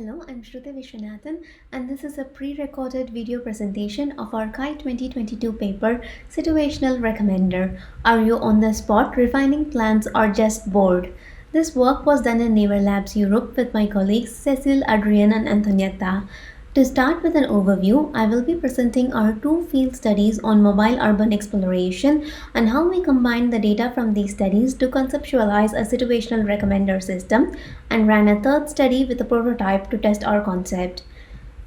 Hello, I'm Sruthi Viswanathan, and this is a pre-recorded video presentation of our CHI 2022 paper, Situational Recommender. Are you on the spot, refining plans, or just bored? This work was done in Naval Labs Europe with my colleagues Cecile, Adrien, and Antonietta. To start with an overview, I will be presenting our two field studies on mobile urban exploration and how we combine the data from these studies to conceptualize a situational recommender system, and ran a third study with a prototype to test our concept.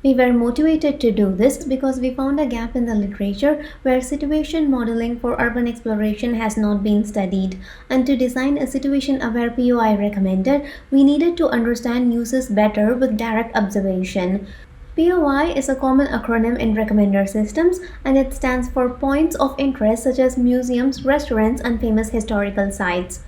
We were motivated to do this because we found a gap in the literature where situation modeling for urban exploration has not been studied, and to design a situation-aware POI recommender, we needed to understand uses better with direct observation. POI is a common acronym in recommender systems, and it stands for Points of Interest such as museums, restaurants, and famous historical sites.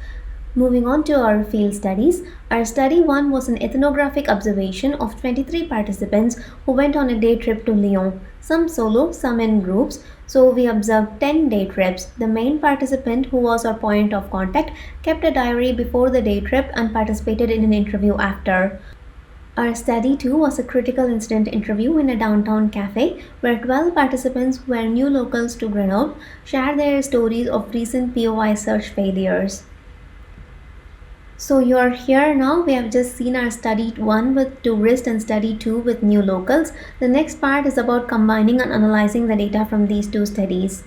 Moving on to our field studies, our study 1 was an ethnographic observation of 23 participants who went on a day trip to Lyon, some solo, some in groups, so we observed 10 day trips. The main participant, who was our point of contact, kept a diary before the day trip and participated in an interview after. Our study 2 was a critical incident interview in a downtown cafe where 12 participants who were new locals to Grenoble shared their stories of recent POI search failures. So you're here now. We have just seen our study 1 with tourists and study 2 with new locals. The next part is about combining and analyzing the data from these two studies.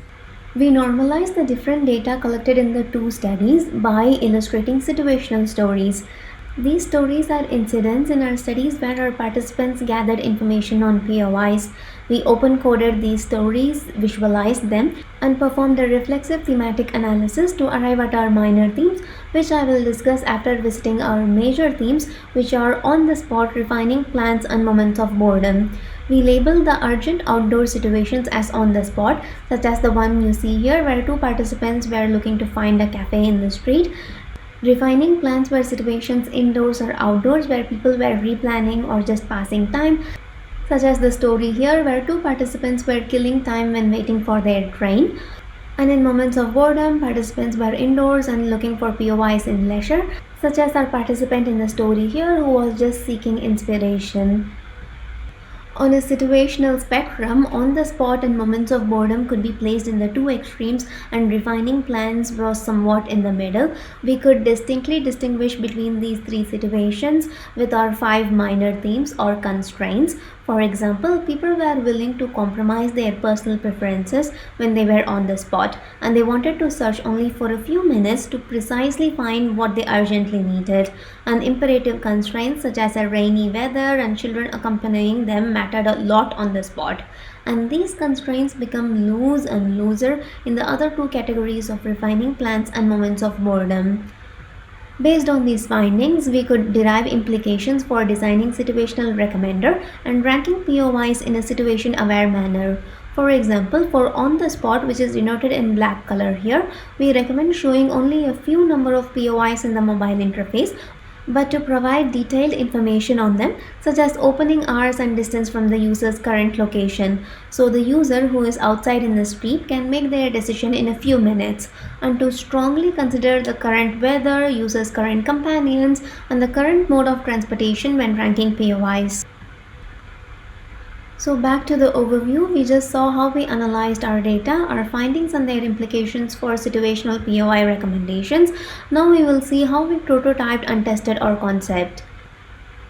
We normalize the different data collected in the two studies by illustrating situational stories. These stories are incidents in our studies where our participants gathered information on POIs. We open-coded these stories, visualized them, and performed a reflexive thematic analysis to arrive at our minor themes, which I will discuss after visiting our major themes, which are on-the-spot, refining plans, and moments of boredom. We label the urgent outdoor situations as on-the-spot, such as the one you see here where two participants were looking to find a cafe in the street. Refining plans were situations indoors or outdoors where people were replanning or just passing time, such as the story here where two participants were killing time when waiting for their train. And in moments of boredom, participants were indoors and looking for POIs in leisure, such as our participant in the story here who was just seeking inspiration. On a situational spectrum, on-the-spot and moments of boredom could be placed in the two extremes, and refining plans was somewhat in the middle. We could distinctly distinguish between these three situations with our 5 minor themes or constraints. For example, people were willing to compromise their personal preferences when they were on the spot, and they wanted to search only for a few minutes to precisely find what they urgently needed. And imperative constraints such as a rainy weather and children accompanying them mattered a lot on the spot. And these constraints become loose and looser in the other two categories of refining plans and moments of boredom. Based on these findings, we could derive implications for designing situational recommender and ranking POIs in a situation-aware manner. For example, for on-the-spot, which is denoted in black color here, we recommend showing only a few number of POIs in the mobile interface, but to provide detailed information on them, such as opening hours and distance from the user's current location, so the user who is outside in the street can make their decision in a few minutes, and to strongly consider the current weather, user's current companions, and the current mode of transportation when ranking POIs. So back to the overview, we just saw how we analyzed our data, our findings and their implications for situational POI recommendations. Now we will see how we prototyped and tested our concept.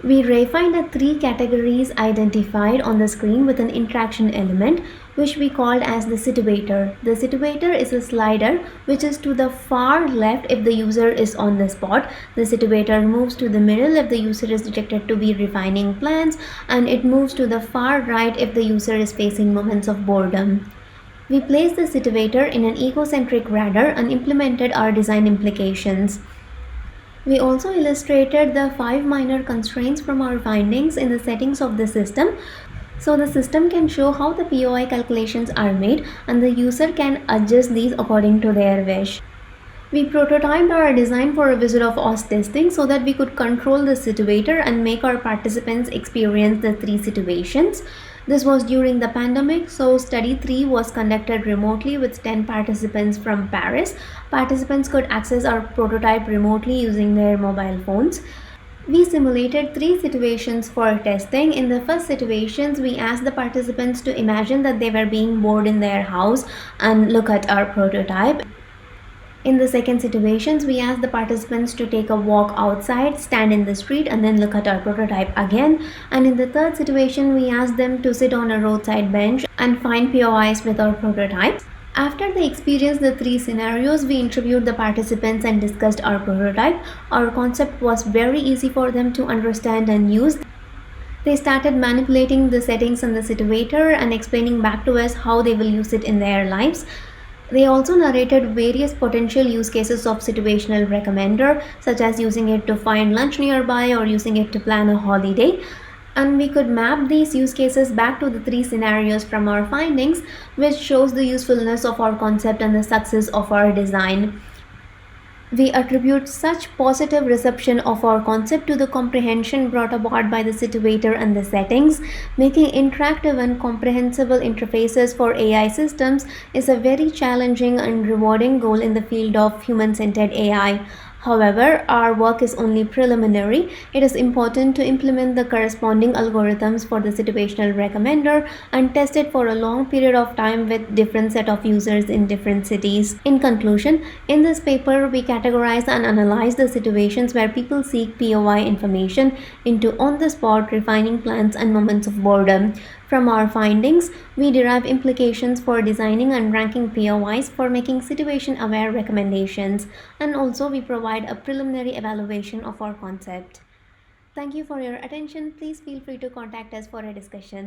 We refined the 3 categories identified on the screen with an interaction element, which we called as the situator. The situator is a slider which is to the far left if the user is on the spot. The situator moves to the middle if the user is detected to be refining plans, and it moves to the far right if the user is facing moments of boredom. We placed the situator in an egocentric radar and implemented our design implications. We also illustrated the 5 minor constraints from our findings in the settings of the system, so the system can show how the POI calculations are made and the user can adjust these according to their wish. We prototyped our design for a Wizard of Oz testing so that we could control the situator and make our participants experience the 3 situations. This was during the pandemic, so study 3 was conducted remotely with 10 participants from Paris. Participants could access our prototype remotely using their mobile phones. We simulated three situations for testing. In the first situations, we asked the participants to imagine that they were being bored in their house and look at our prototype. In the second situations, we asked the participants to take a walk outside, stand in the street, and then look at our prototype again. And in the third situation, we asked them to sit on a roadside bench and find POIs with our prototype. After they experienced the three scenarios, we interviewed the participants and discussed our prototype. Our concept was very easy for them to understand and use. They started manipulating the settings on the situator and explaining back to us how they will use it in their lives. They also narrated various potential use cases of situational recommender, such as using it to find lunch nearby or using it to plan a holiday. And we could map these use cases back to the three scenarios from our findings, which shows the usefulness of our concept and the success of our design. We attribute such positive reception of our concept to the comprehension brought about by the situator and the settings. Making interactive and comprehensible interfaces for AI systems is a very challenging and rewarding goal in the field of human-centered AI. However, our work is only preliminary. It is important to implement the corresponding algorithms for the situational recommender and test it for a long period of time with different set of users in different cities. In conclusion, in this paper, we categorize and analyze the situations where people seek POI information into on-the-spot refining plans and moments of boredom. From our findings, we derive implications for designing and ranking POIs for making situation-aware recommendations, and also we provide a preliminary evaluation of our concept. Thank you for your attention. Please feel free to contact us for a discussion.